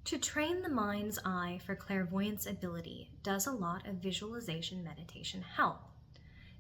To train the mind's eye for clairvoyance ability, does a lot of visualization meditation help?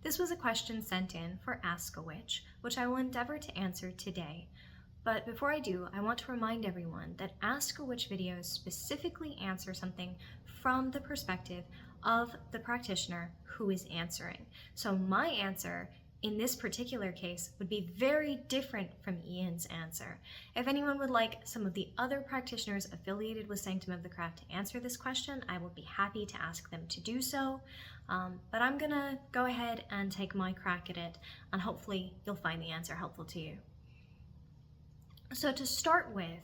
This was a question sent in for Ask a Witch, which I will endeavor to answer today. But before I do, I want to remind everyone that Ask a Witch videos specifically answer something from the perspective of the practitioner who is answering. So my answer in this particular case would be very different from Ian's answer. If anyone would like some of the other practitioners affiliated with Sanctum of the Craft to answer this question, I will be happy to ask them to do so. But I'm gonna go ahead and take my crack at it, and hopefully you'll find the answer helpful to you. So to start with,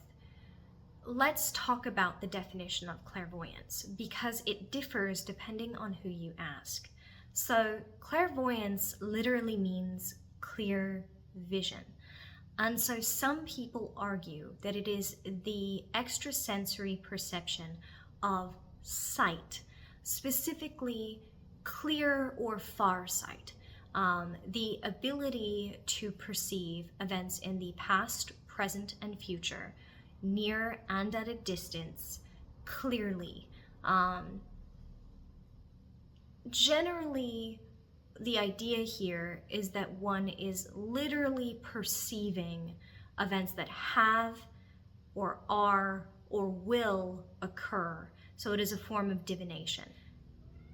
let's talk about the definition of clairvoyance, because it differs depending on who you ask. So clairvoyance literally means clear vision. And so some people argue that it is the extrasensory perception of sight, specifically clear or far sight, the ability to perceive events in the past, present, and future, near and at a distance, clearly. Generally, the idea here is that one is literally perceiving events that have or are or will occur. So it is a form of divination.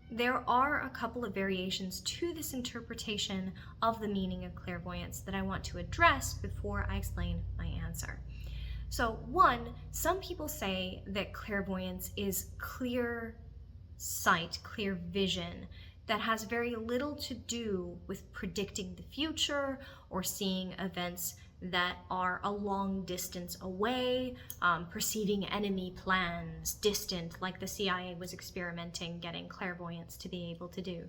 There are a couple of variations to this interpretation of the meaning of clairvoyance that I want to address before I explain my answer. So one, some people say that clairvoyance is clear sight, clear vision, that has very little to do with predicting the future or seeing events that are a long distance away, perceiving enemy plans distant, like the CIA was experimenting getting clairvoyance to be able to do,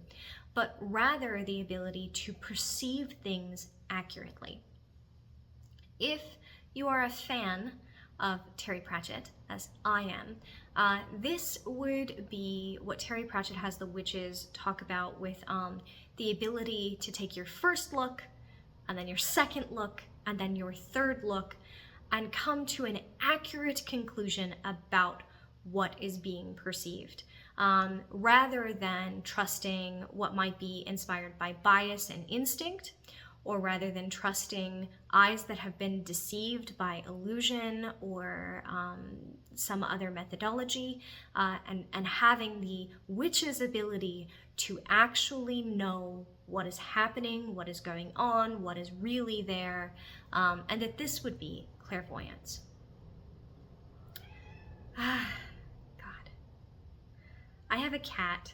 but rather the ability to perceive things accurately. If you are a fan of Terry Pratchett, as I am, this would be what Terry Pratchett has the witches talk about with the ability to take your first look, and then your second look, and then your third look, and come to an accurate conclusion about what is being perceived, rather than trusting what might be inspired by bias and instinct, or rather than trusting eyes that have been deceived by illusion or some other methodology, and having the witch's ability to actually know what is happening, what is going on, what is really there, and that this would be clairvoyance. God. I have a cat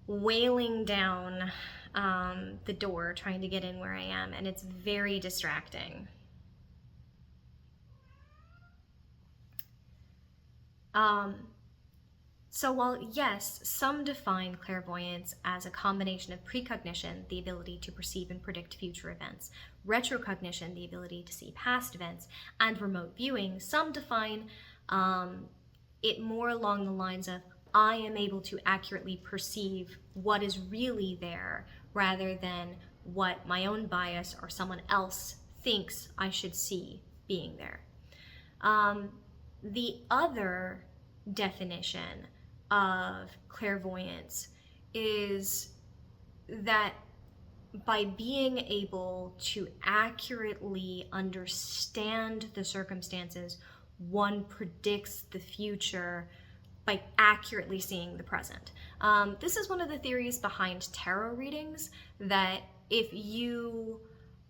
wailing down the door trying to get in where I am, and it's very distracting. So while yes, some define clairvoyance as a combination of precognition, the ability to perceive and predict future events, retrocognition, the ability to see past events, and remote viewing, some define it more along the lines of I am able to accurately perceive what is really there rather than what my own bias or someone else thinks I should see being there. The other definition of clairvoyance is that by being able to accurately understand the circumstances, one predicts the future by accurately seeing the present. This is one of the theories behind tarot readings, that if you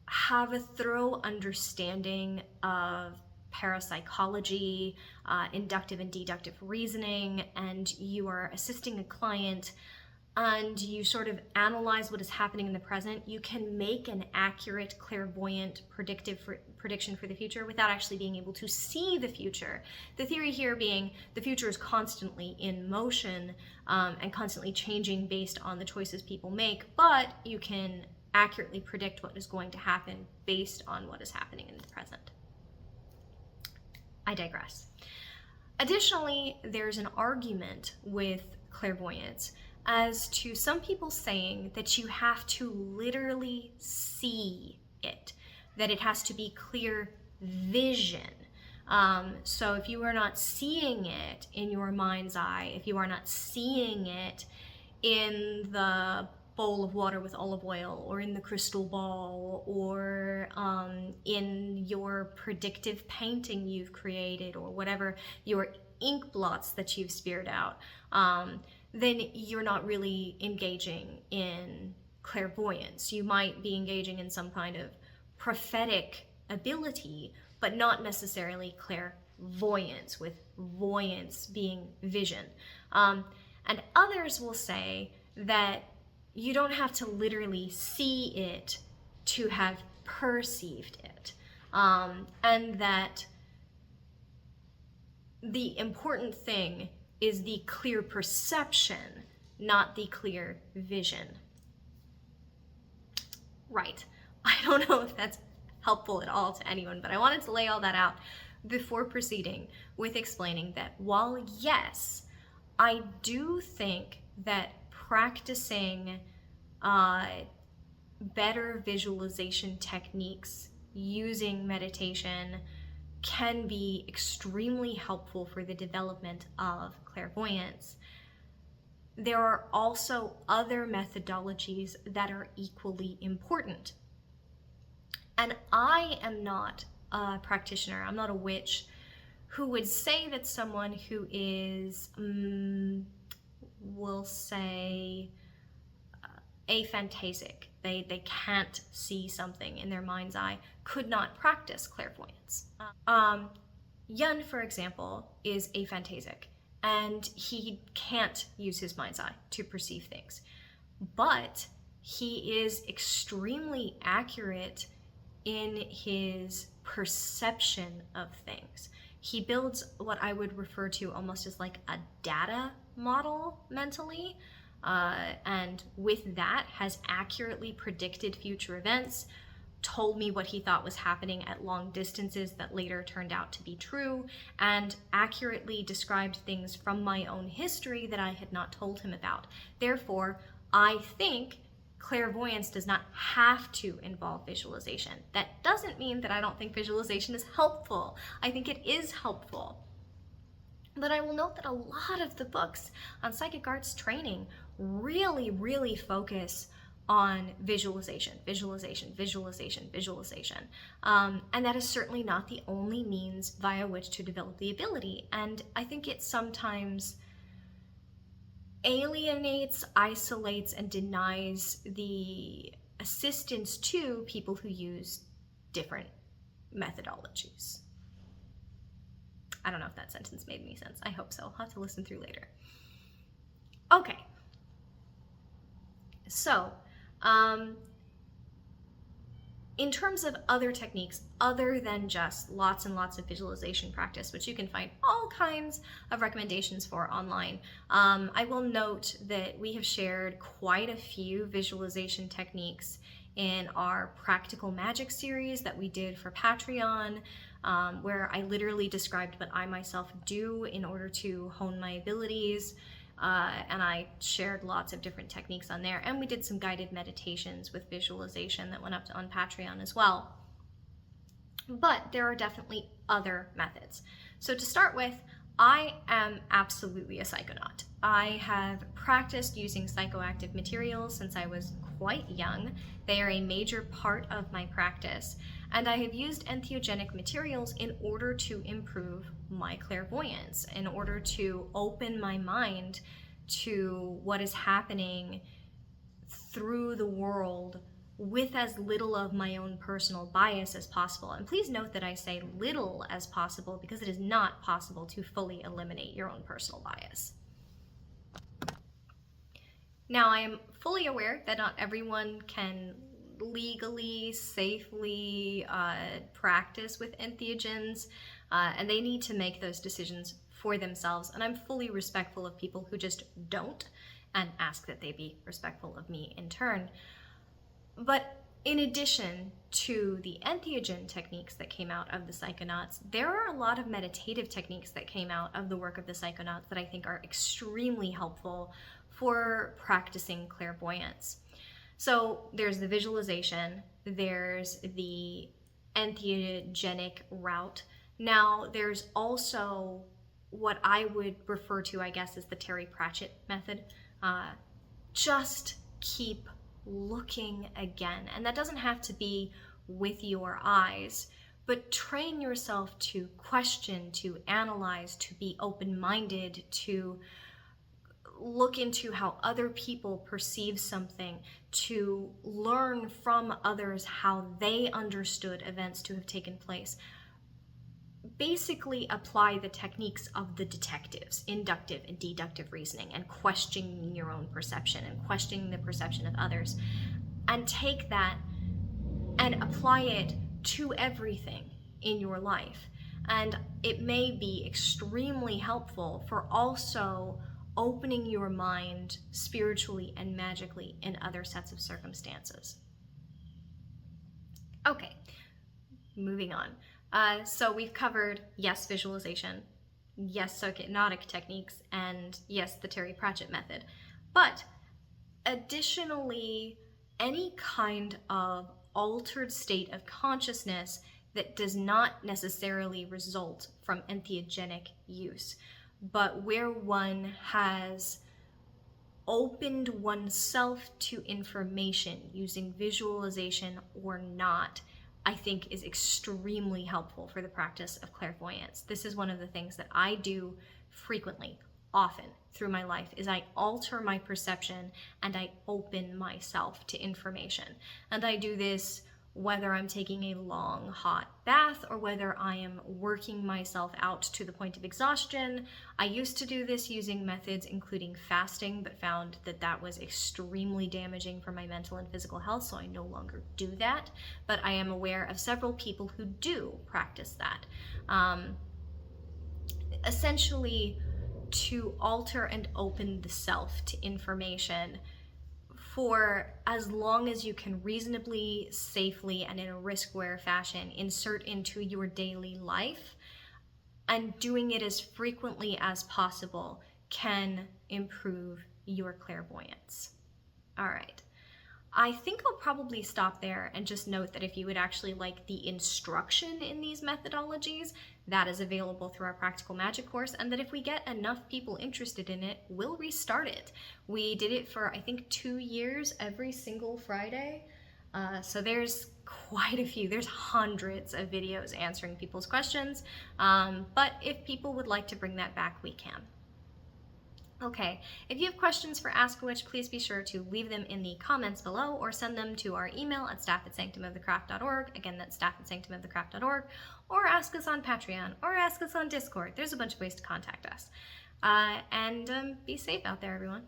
have a thorough understanding of parapsychology, inductive and deductive reasoning, and you are assisting a client and you sort of analyze what is happening in the present, you can make an accurate, clairvoyant, prediction for the future without actually being able to see the future. The theory here being the future is constantly in motion and constantly changing based on the choices people make, but you can accurately predict what is going to happen based on what is happening in the present. I digress. Additionally, there's an argument with clairvoyance as to some people saying that you have to literally see it, that it has to be clear vision, So if you are not seeing it in your mind's eye, if you are not seeing it in the bowl of water with olive oil, or in the crystal ball, or in your predictive painting you've created, or whatever your ink blots that you've speared out, then you're not really engaging in clairvoyance. You might be engaging in some kind of prophetic ability, but not necessarily clairvoyance, with voyance being vision. And others will say that you don't have to literally see it to have perceived it. And that the important thing is the clear perception, not the clear vision. Right. I don't know if that's helpful at all to anyone, but I wanted to lay all that out before proceeding with explaining that while, yes, I do think that practicing better visualization techniques using meditation can be extremely helpful for the development of clairvoyance, there are also other methodologies that are equally important. And I am not a practitioner, I'm not a witch, who would say that someone who is, we'll say, aphantasic, they can't see something in their mind's eye, could not practice clairvoyance. Yun, for example, is aphantasic, and he can't use his mind's eye to perceive things. But he is extremely accurate in his perception of things. He builds what I would refer to almost as like a data model mentally, and with that has accurately predicted future events, told me what he thought was happening at long distances that later turned out to be true, and accurately described things from my own history that I had not told him about. Therefore, I think clairvoyance does not have to involve visualization. That doesn't mean that I don't think visualization is helpful. I think it is helpful. But I will note that a lot of the books on psychic arts training really focus on visualization. And that is certainly not the only means via which to develop the ability. And I think it sometimes alienates, isolates, and denies the assistance to people who use different methodologies. I don't know if that sentence made any sense. I hope so. I'll have to listen through later. Okay. So, in terms of other techniques, other than just lots and lots of visualization practice, which you can find all kinds of recommendations for online, I will note that we have shared quite a few visualization techniques in our Practical Magic series that we did for Patreon, where I literally described what I myself do in order to hone my abilities. And I shared lots of different techniques on there, and we did some guided meditations with visualization that went up on Patreon as well. But there are definitely other methods. So to start with, I am absolutely a psychonaut. I have practiced using psychoactive materials since I was quite young. They are a major part of my practice, and I have used entheogenic materials in order to improve my clairvoyance, in order to open my mind to what is happening through the world with as little of my own personal bias as possible. And please note that I say little as possible because it is not possible to fully eliminate your own personal bias. Now, I am fully aware that not everyone can legally, safely practice with entheogens, and they need to make those decisions for themselves. And I'm fully respectful of people who just don't, and ask that they be respectful of me in turn. But in addition to the entheogen techniques that came out of the psychonauts, there are a lot of meditative techniques that came out of the work of the psychonauts that I think are extremely helpful for practicing clairvoyance. So there's the visualization, there's the entheogenic route, Now, there's also what I would refer to, I guess, as the Terry Pratchett method. Just keep looking again. And that doesn't have to be with your eyes, but train yourself to question, to analyze, to be open-minded, to look into how other people perceive something, to learn from others how they understood events to have taken place. Basically apply the techniques of the detectives, inductive and deductive reasoning, and questioning your own perception and questioning the perception of others, and take that and apply it to everything in your life. And it may be extremely helpful for also opening your mind spiritually and magically in other sets of circumstances. Okay, moving on. So we've covered, yes, visualization, yes, hypnotic techniques, and yes, the Terry Pratchett method. But additionally, any kind of altered state of consciousness that does not necessarily result from entheogenic use, but where one has opened oneself to information using visualization or not, I think is extremely helpful for the practice of clairvoyance. This is one of the things that I do frequently, often through my life, is I alter my perception and I open myself to information. And I do this whether I'm taking a long, hot bath or whether I am working myself out to the point of exhaustion. I used to do this using methods including fasting, but found that that was extremely damaging for my mental and physical health, so I no longer do that. But I am aware of several people who do practice that. Essentially, to alter and open the self to information for as long as you can reasonably, safely, and in a risk-aware fashion insert into your daily life, and doing it as frequently as possible can improve your clairvoyance. All right. I think I'll probably stop there and just note that if you would actually like the instruction in these methodologies, that is available through our Practical Magic course, and that if we get enough people interested in it, we'll restart it. We did it for, I think, 2 years every single Friday. So there's quite a few. There's hundreds of videos answering people's questions, but if people would like to bring that back, we can. Okay, if you have questions for Ask a Witch, please be sure to leave them in the comments below or send them to our email at staff@sanctumofthecraft.org. Again, that's staff@sanctumofthecraft.org, or ask us on Patreon, or ask us on Discord. There's a bunch of ways to contact us. And be safe out there, everyone.